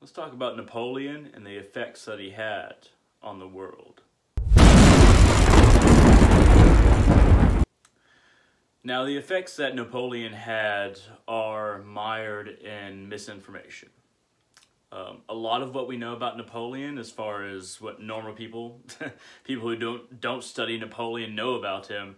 Let's talk about Napoleon and the effects that he had on the world. Now, the effects that Napoleon had are mired in misinformation. A lot of what we know about Napoleon, as far as what normal people, people who don't study Napoleon know about him,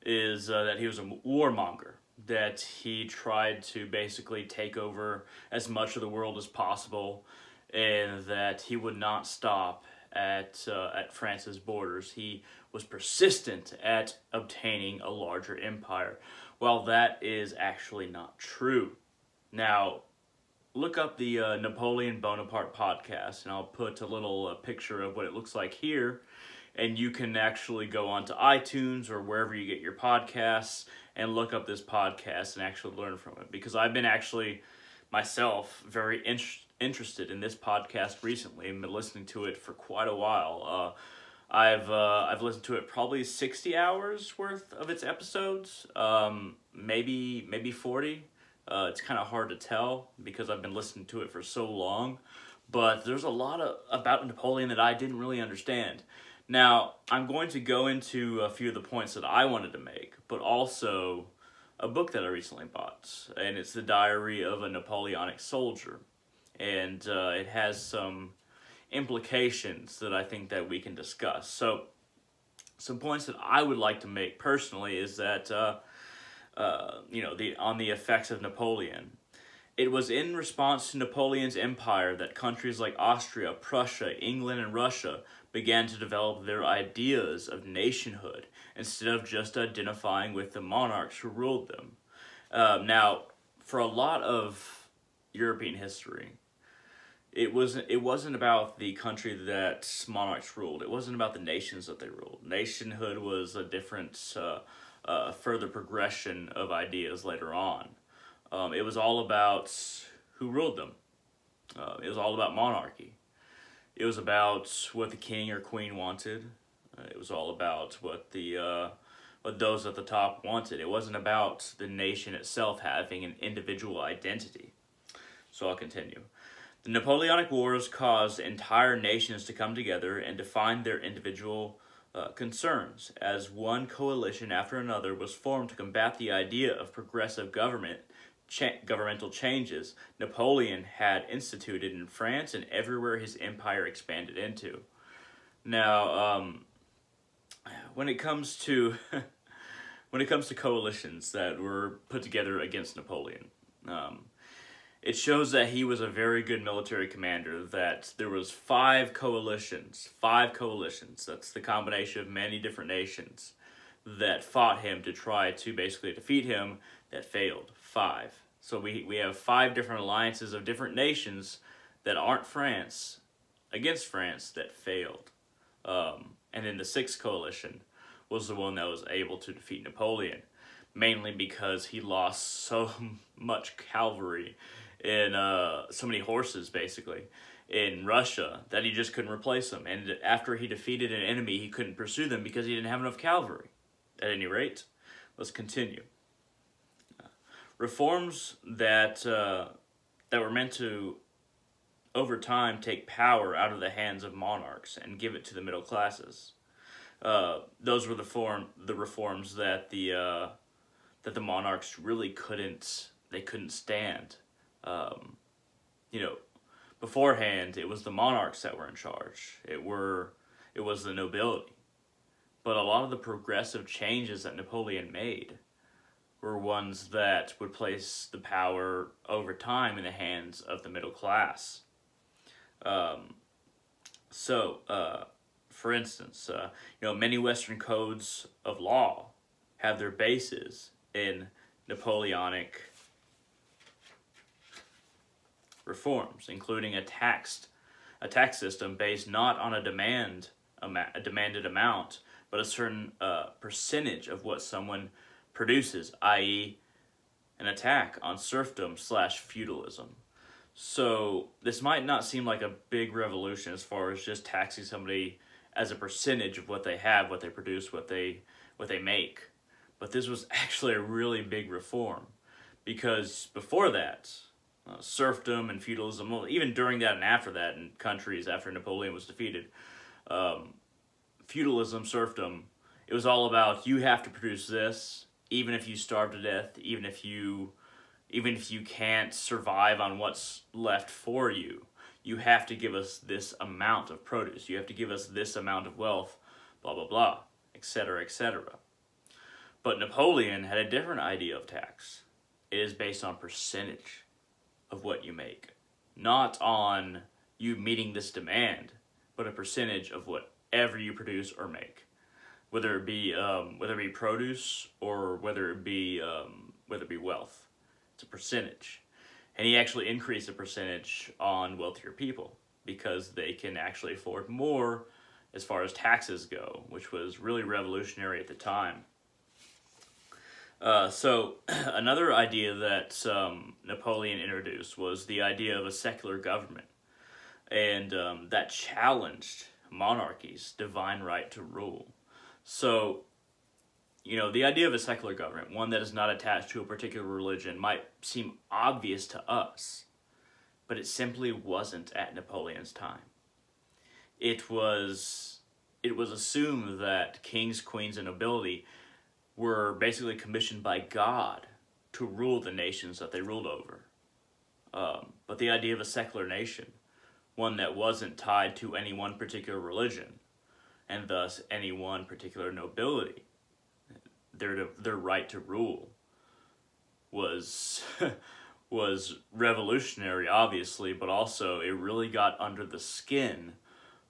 is that he was a warmonger, that he tried to basically take over as much of the world as possible, and that he would not stop at France's borders. He was persistent at obtaining a larger empire, while that is actually not true. Now, look up the Napoleon Bonaparte podcast, and I'll put a little picture of what it looks like here, and you can actually go onto iTunes or wherever you get your podcasts and look up this podcast and actually learn from it, because I've been actually myself very interested in this podcast recently and been listening to it for quite a while. I've listened to it probably 60 hours worth of its episodes, maybe 40. It's kind of hard to tell because I've been listening to it for so long, but there's a lot about Napoleon that I didn't really understand. Now, I'm going to go into a few of the points that I wanted to make, but also a book that I recently bought, and it's The Diary of a Napoleonic Soldier, and it has some implications that I think that we can discuss. So, some points that I would like to make personally is that on the effects of Napoleon. It was in response to Napoleon's empire that countries like Austria, Prussia, England, and Russia began to develop their ideas of nationhood instead of just identifying with the monarchs who ruled them. Now, for a lot of European history, it wasn't about the country that monarchs ruled. It wasn't about the nations that they ruled. Nationhood was a different further progression of ideas later on. It was all about who ruled them. It was all about monarchy. It was about what the king or queen wanted. It was all about what those at the top wanted. It wasn't about the nation itself having an individual identity. So I'll continue. The Napoleonic Wars caused entire nations to come together and define their individual concerns, as one coalition after another was formed to combat the idea of progressive governmental changes Napoleon had instituted in France and everywhere his empire expanded into. Now, when it comes to coalitions that were put together against Napoleon, it shows that he was a very good military commander, that there was five coalitions, that's the combination of many different nations, that fought him to try to basically defeat him, that failed. 5. So we have 5 different alliances of different nations that aren't France, against France, that failed. And then the 6th coalition was the one that was able to defeat Napoleon, mainly because he lost so much cavalry in so many horses, basically, in Russia, that he just couldn't replace them. And after he defeated an enemy, he couldn't pursue them because he didn't have enough cavalry. At any rate, let's continue. Reforms that were meant to, over time, take power out of the hands of monarchs and give it to the middle classes. Those were the reforms that the monarchs really couldn't stand. Beforehand, it was the monarchs that were in charge. It was the nobility. But a lot of the progressive changes that Napoleon made were ones that would place the power over time in the hands of the middle class. For instance, many Western codes of law have their bases in Napoleonic reforms, including a tax system based not on a demanded amount, but a certain percentage of what someone produces, i.e., an attack on serfdom/feudalism. So this might not seem like a big revolution as far as just taxing somebody as a percentage of what they have, what they produce, what they make. But this was actually a really big reform, because before that, serfdom and feudalism. Well, even during that and after that, in countries after Napoleon was defeated, feudalism, serfdom, it was all about you have to produce this, even if you starve to death, even if you can't survive on what's left for you. You have to give us this amount of produce. You have to give us this amount of wealth, blah, blah, blah, etc., etc. But Napoleon had a different idea of tax. It is based on percentage of what you make. Not on you meeting this demand, but a percentage of whatever you produce or make. Whether it be produce or whether it be wealth. It's a percentage. And he actually increased the percentage on wealthier people because they can actually afford more as far as taxes go, which was really revolutionary at the time. So another idea that Napoleon introduced was the idea of a secular government, and that challenged monarchies' divine right to rule. So, the idea of a secular government, one that is not attached to a particular religion, might seem obvious to us, but it simply wasn't at Napoleon's time. It was assumed that kings, queens, and nobility were basically commissioned by God to rule the nations that they ruled over. But the idea of a secular nation, one that wasn't tied to any one particular religion, and thus any one particular nobility, their right to rule, was revolutionary, obviously, but also it really got under the skin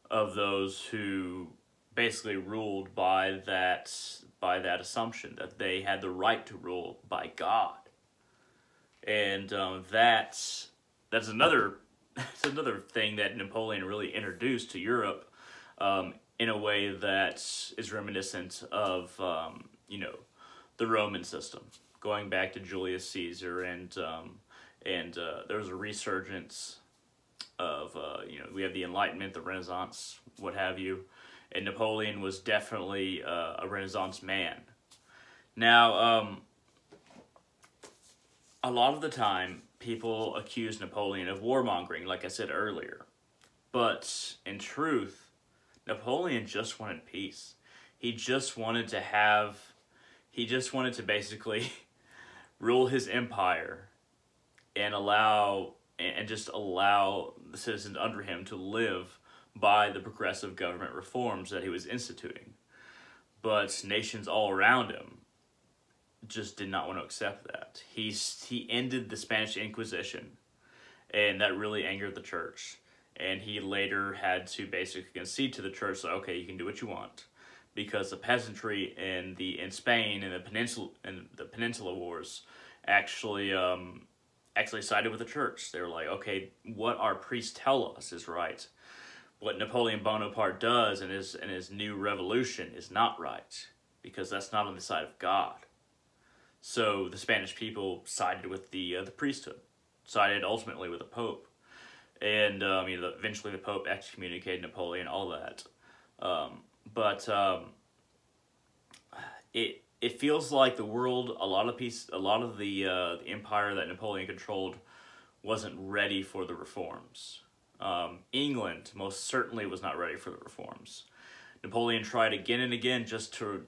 of those who basically ruled by that assumption that they had the right to rule by God. And that's another thing that Napoleon really introduced to Europe in a way that is reminiscent of the Roman system, going back to Julius Caesar, and there was a resurgence of we have the Enlightenment, the Renaissance, what have you. And Napoleon was definitely a Renaissance man. Now, a lot of the time, people accuse Napoleon of warmongering, like I said earlier. But in truth, Napoleon just wanted peace. He just wanted to basically rule his empire and just allow the citizens under him to live by the progressive government reforms that he was instituting. But nations all around him just did not want to accept that. He ended the Spanish Inquisition, and that really angered the church. And he later had to basically concede to the church, so okay, you can do what you want, because the peasantry in Spain and the Peninsula Wars actually sided with the church. They were like, okay, what our priests tell us is right. What Napoleon Bonaparte does in his new revolution is not right, because that's not on the side of God. So the Spanish people sided with the priesthood, sided ultimately with the Pope, and eventually the Pope excommunicated Napoleon, all that. But it feels like the world, a lot of the empire that Napoleon controlled, wasn't ready for the reforms. England most certainly was not ready for the reforms. Napoleon tried again and again just to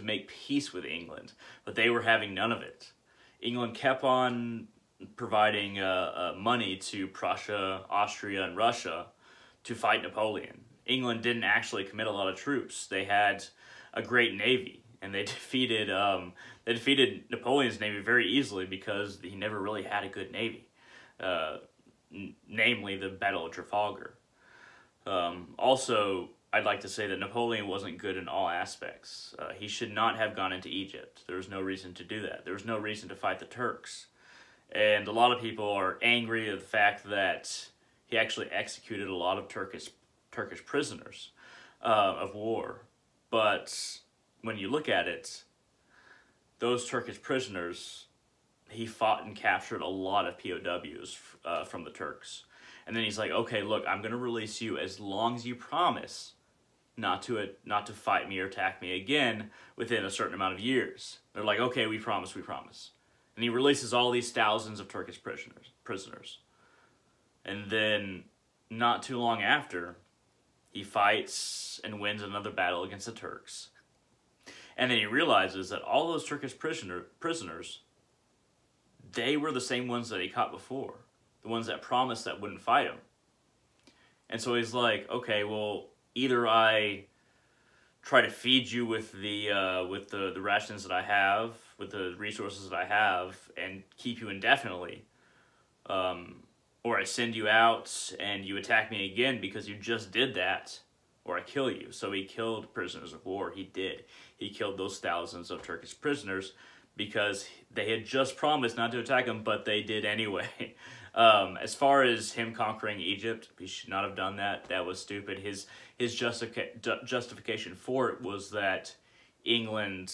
make peace with England, but they were having none of it. England kept on providing money to Prussia, Austria, and Russia to fight Napoleon. England didn't actually commit a lot of troops. They had a great navy, and they defeated Napoleon's navy very easily because he never really had a good navy. Namely the Battle of Trafalgar. Also, I'd like to say that Napoleon wasn't good in all aspects. He should not have gone into Egypt. There was no reason to do that. There was no reason to fight the Turks. And a lot of people are angry at the fact that he actually executed a lot of Turkish prisoners of war. But when you look at it, those Turkish prisoners, he fought and captured a lot of POWs from the Turks. And then he's like, okay, look, I'm going to release you as long as you promise not to fight me or attack me again within a certain amount of years. They're like, okay, we promise. And he releases all these thousands of Turkish prisoners. And then, not too long after, he fights and wins another battle against the Turks. And then he realizes that all those Turkish prisoners, they were the same ones that he caught before. The ones that promised that wouldn't fight him. And so he's like, okay, well, either I try to feed you with the rations that I have, with the resources that I have, and keep you indefinitely, or I send you out and you attack me again because you just did that, or I kill you. So he killed prisoners of war. He did. He killed those thousands of Turkish prisoners because they had just promised not to attack him, but they did anyway. As far as him conquering Egypt, he should not have done that. That was stupid. His justification for it was that England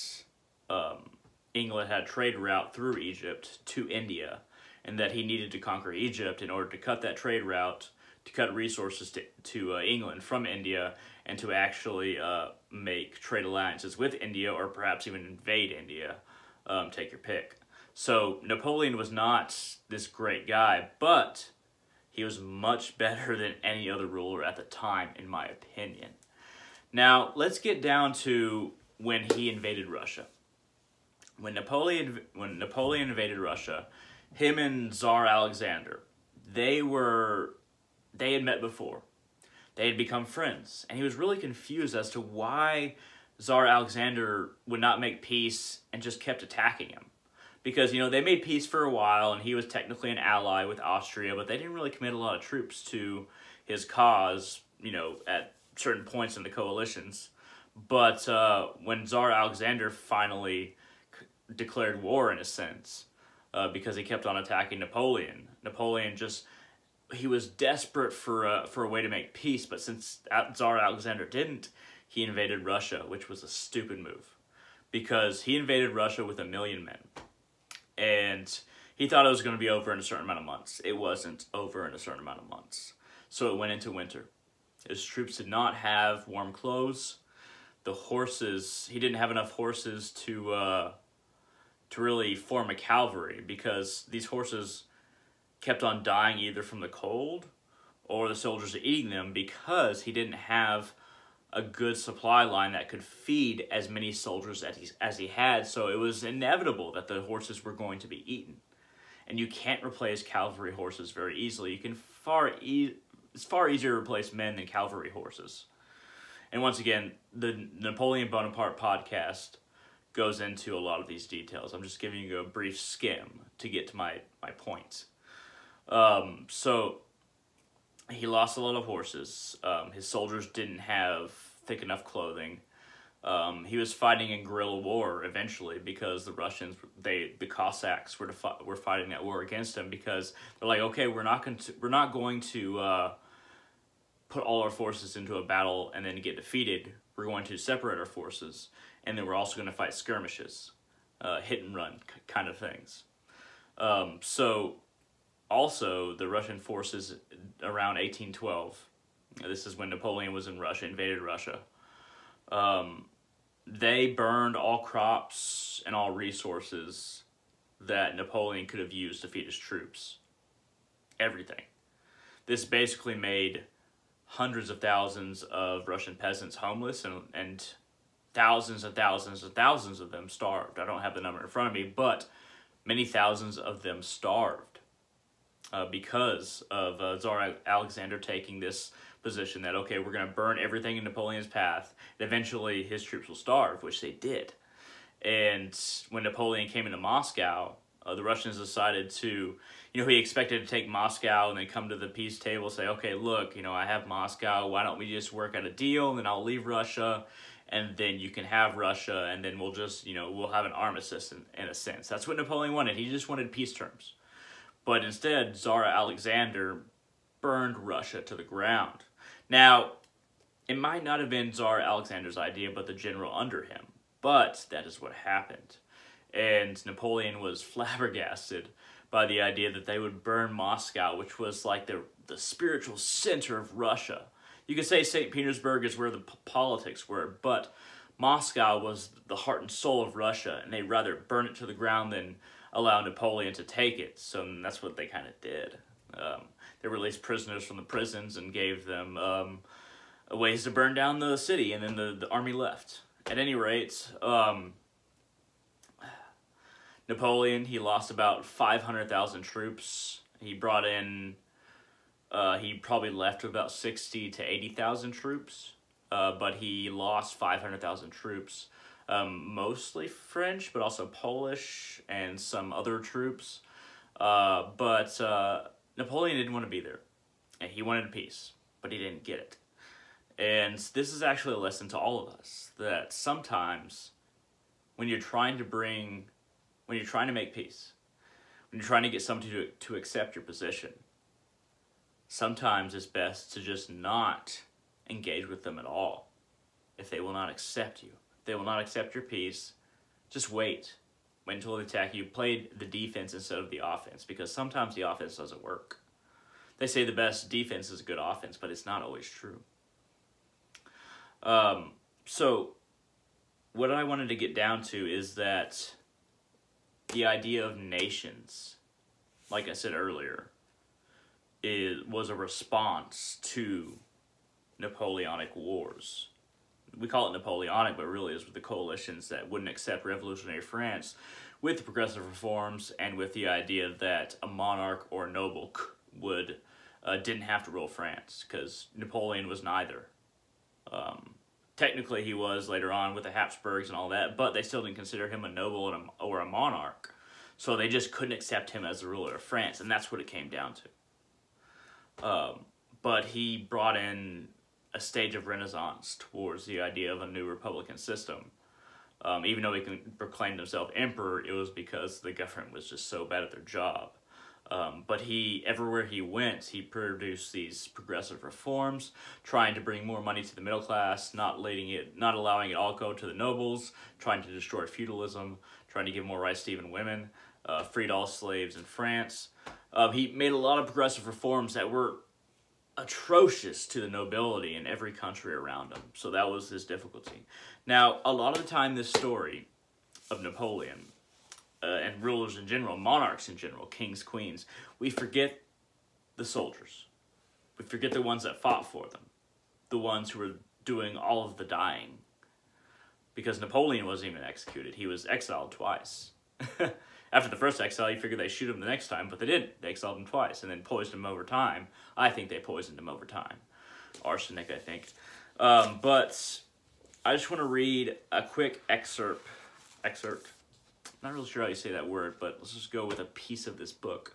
had a trade route through Egypt to India, and that he needed to conquer Egypt in order to cut that trade route, to cut resources to England from India, and to actually make trade alliances with India, or perhaps even invade India. Take your pick. So Napoleon was not this great guy, but he was much better than any other ruler at the time, in my opinion. Now, let's get down to when he invaded Russia. When Napoleon invaded Russia, him and Tsar Alexander, they had met before. They had become friends, and he was really confused as to why Tsar Alexander would not make peace and just kept attacking him. Because, they made peace for a while, and he was technically an ally with Austria, but they didn't really commit a lot of troops to his cause, at certain points in the coalitions. But when Tsar Alexander finally declared war, in a sense, because he kept on attacking Napoleon, he was desperate for a way to make peace, but since Tsar Alexander didn't, he invaded Russia, which was a stupid move. Because he invaded Russia with 1 million men. And he thought it was going to be over in a certain amount of months. It wasn't over in a certain amount of months. So it went into winter. His troops did not have warm clothes. The horses, he didn't have enough horses to really form a cavalry, because these horses kept on dying either from the cold or the soldiers eating them, because he didn't have a good supply line that could feed as many soldiers as he had, so it was inevitable that the horses were going to be eaten. And you can't replace cavalry horses very easily. It's far easier to replace men than cavalry horses. And once again, the Napoleon Bonaparte podcast goes into a lot of these details. I'm just giving you a brief skim to get to my point. So he lost a lot of horses. His soldiers didn't have thick enough clothing. He was fighting in guerrilla war eventually, because the Russians, the Cossacks were fighting that war against him, because they're like, okay, we're not going to put all our forces into a battle and then get defeated. We're going to separate our forces, and then we're also going to fight skirmishes, hit and run kind of things. So also the Russian forces around 1812, this is when Napoleon was in Russia, invaded Russia, they burned all crops and all resources that Napoleon could have used to feed his troops. Everything. This basically made hundreds of thousands of Russian peasants homeless, and thousands and thousands and thousands of them starved. I don't have the number in front of me, but many thousands of them starved because of Tsar Alexander taking this position that, okay, we're going to burn everything in Napoleon's path, and eventually his troops will starve, which they did. And when Napoleon came into Moscow, the Russians decided to, he expected to take Moscow and then come to the peace table and say, okay, look, I have Moscow, why don't we just work out a deal, and then I'll leave Russia, and then you can have Russia, and then we'll just, we'll have an armistice in a sense. That's what Napoleon wanted. He just wanted peace terms. But instead, Tsar Alexander burned Russia to the ground. Now, it might not have been Tsar Alexander's idea, but the general under him. But that is what happened. And Napoleon was flabbergasted by the idea that they would burn Moscow, which was like the spiritual center of Russia. You could say St. Petersburg is where the politics were, but Moscow was the heart and soul of Russia, and they'd rather burn it to the ground than allow Napoleon to take it. So that's what they kind of did. They released prisoners from the prisons and gave them ways to burn down the city, and then the army left. At any rate, Napoleon, he lost about 500,000 troops. He brought in, he probably left with about 60 to 80,000 troops, but he lost 500,000 troops, mostly French, but also Polish and some other troops. But Napoleon didn't want to be there, and he wanted peace, but he didn't get it. And this is actually a lesson to all of us, that sometimes when you're trying to make peace, when you're trying to get somebody to accept your position, sometimes it's best to just not engage with them at all. If they will not accept you, if they will not accept your peace, just wait. Wait until they attack you. Play the defense instead of the offense, because sometimes the offense doesn't work. They say the best defense is a good offense, but it's not always true. So what I wanted to get down to is that the idea of nations, like I said earlier, was a response to Napoleonic Wars. We call it Napoleonic, but really it's with the coalitions that wouldn't accept revolutionary France, with the progressive reforms and with the idea that a monarch or a noble didn't have to rule France, because Napoleon was neither. Technically, he was later on with the Habsburgs and all that, but they still didn't consider him a noble or a monarch. So they just couldn't accept him as the ruler of France, and that's what it came down to. But he brought in a stage of renaissance towards the idea of a new republican system. Even though he proclaimed himself emperor, it was because the government was just so bad at their job. But everywhere he went, he produced these progressive reforms, trying to bring more money to the middle class, not allowing it all go to the nobles, trying to destroy feudalism, trying to give more rights to even women, freed all slaves in France. He made a lot of progressive reforms that were atrocious to the nobility in every country around him. So that was his difficulty. Now, a lot of the time, this story of Napoleon, and rulers in general, monarchs in general, kings, queens, we forget the soldiers. We forget the ones that fought for them, the ones who were doing all of the dying. Because Napoleon wasn't even executed. He was exiled twice. After the first exile, you figured they'd shoot him the next time, but they didn't. They exiled him twice and then poisoned him over time. I think they poisoned him over time. Arsenic, I think. But I just want to read a quick excerpt. Not really sure how you say that word, but let's just go with a piece of this book.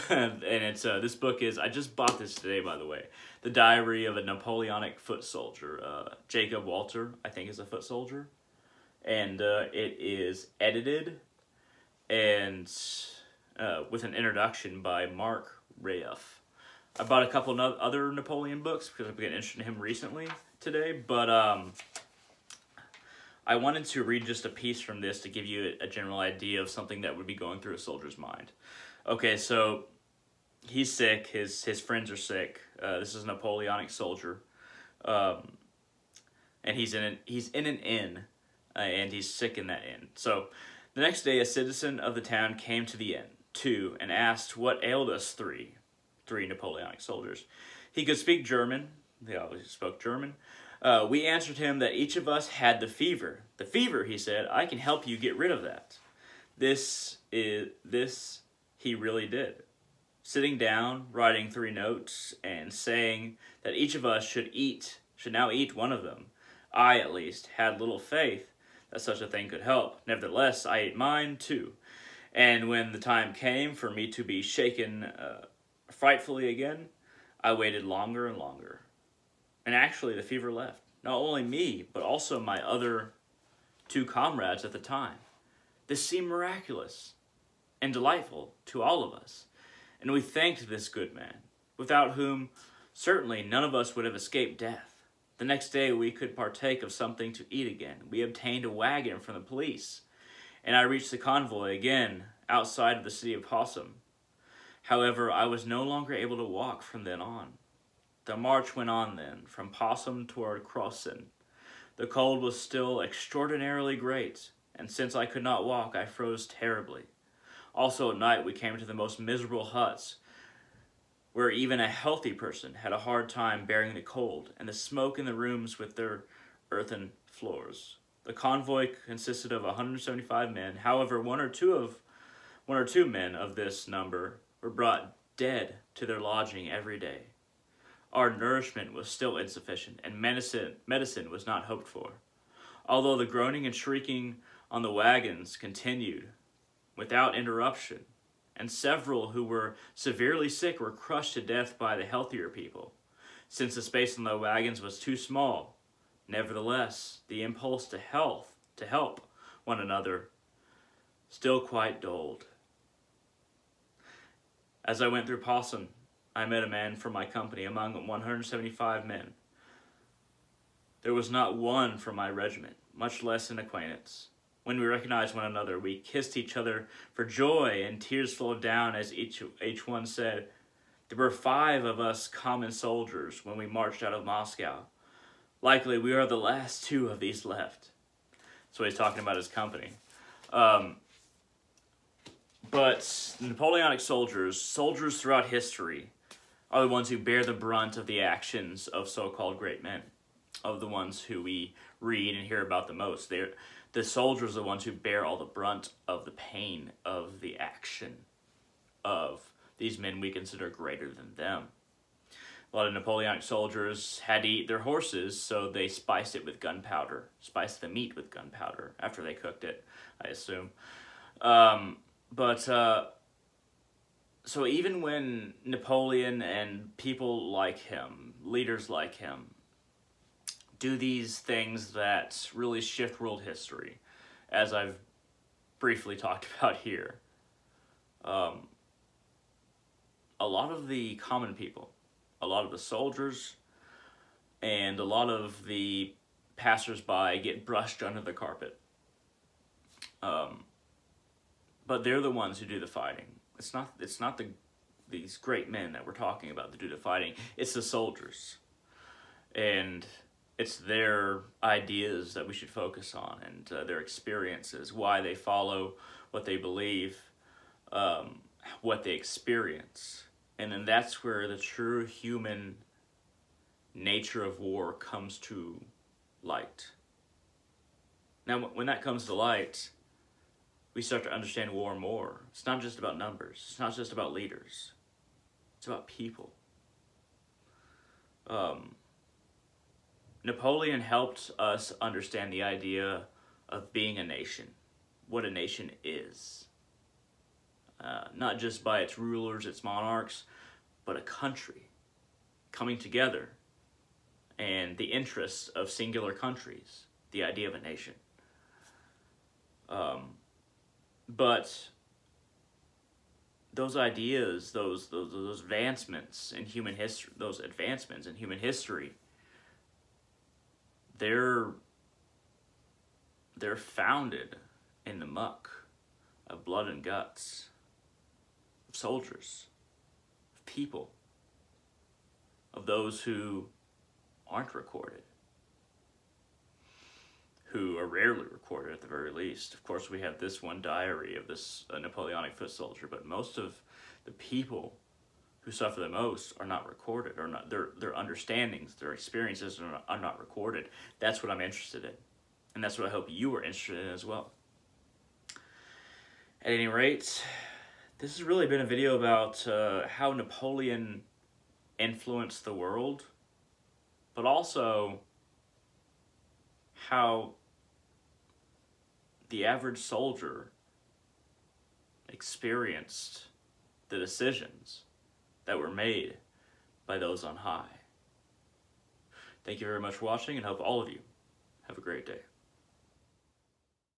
And it's this book is, I just bought this today, by the way, The Diary of a Napoleonic Foot Soldier. Jacob Walter, I think, is a foot soldier. And it is edited and with an introduction by Mark Rayoff. I bought a couple of other Napoleon books because I've been interested in him recently today, but I wanted to read just a piece from this to give you a general idea of something that would be going through a soldier's mind. Okay, so he's sick. His friends are sick. This is a Napoleonic soldier, and he's in an inn, and he's sick in that inn. So the next day, a citizen of the town came to the inn, too, and asked what ailed us three Napoleonic soldiers. He could speak German. They always spoke German. We answered him that each of us had the fever. The fever, he said, I can help you get rid of that. This he really did. Sitting down, writing 3 notes, and saying that each of us should now eat one of them. I, at least, had little faith that such a thing could help. Nevertheless, I ate mine, too. And when the time came for me to be shaken frightfully again, I waited longer and longer. And actually, the fever left. Not only me, but also my other 2 comrades at the time. This seemed miraculous and delightful to all of us. And we thanked this good man, without whom certainly none of us would have escaped death. The next day we could partake of something to eat again. We obtained a wagon from the police, and I reached the convoy again outside of the city of Possum. However, I was no longer able to walk from then on. The march went on then, from Possum toward Crosson. The cold was still extraordinarily great, and since I could not walk, I froze terribly. Also at night we came to the most miserable huts, where even a healthy person had a hard time bearing the cold and the smoke in the rooms with their earthen floors. The convoy consisted of 175 men. However, one or two men of this number were brought dead to their lodging every day. Our nourishment was still insufficient, and medicine was not hoped for. Although the groaning and shrieking on the wagons continued without interruption, and several who were severely sick were crushed to death by the healthier people, since the space on the wagons was too small. Nevertheless, the impulse to help one another, still quite dulled. As I went through Possum, I met a man from my company among 175 men. There was not one from my regiment, much less an acquaintance. When we recognized one another, we kissed each other for joy, and tears flowed down as each one said, "There were 5 of us common soldiers when we marched out of Moscow. Likely we are the last 2 of these left." So he's talking about his company. But Napoleonic soldiers throughout history, are the ones who bear the brunt of the actions of so-called great men, of the ones who we read and hear about the most. The soldiers are the ones who bear all the brunt of the pain of the action of these men we consider greater than them. A lot of Napoleonic soldiers had to eat their horses, so they spiced it with gunpowder, spiced the meat with gunpowder after they cooked it, I assume. So even when Napoleon and people like him, leaders like him, do these things that really shift world history, as I've briefly talked about here, a lot of the common people, a lot of the soldiers, and a lot of the passers-by get brushed under the carpet. But they're the ones who do the fighting. It's not these great men that we're talking about that do the fighting. It's the soldiers. And it's their ideas that we should focus on, and their experiences, why they follow what they believe, what they experience. And then that's where the true human nature of war comes to light. Now, when that comes to light, we start to understand war more. It's not just about numbers. It's not just about leaders. It's about people. Napoleon helped us understand the idea of being a nation, what a nation is. Not just by its rulers, its monarchs, but a country coming together, and the interests of singular countries, the idea of a nation. But those ideas, those advancements in human history, they're founded in the muck of blood and guts, of soldiers, of people, of those who aren't recorded, who are rarely recorded at the very least. Of course, we have this one diary of this Napoleonic foot soldier, but most of the people who suffer the most are not recorded, or not their understandings, their experiences are not recorded. That's what I'm interested in, and that's what I hope you are interested in as well. At any rate, this has really been a video about how Napoleon influenced the world, but also how the average soldier experienced the decisions that were made by those on high. Thank you very much for watching, and hope all of you have a great day.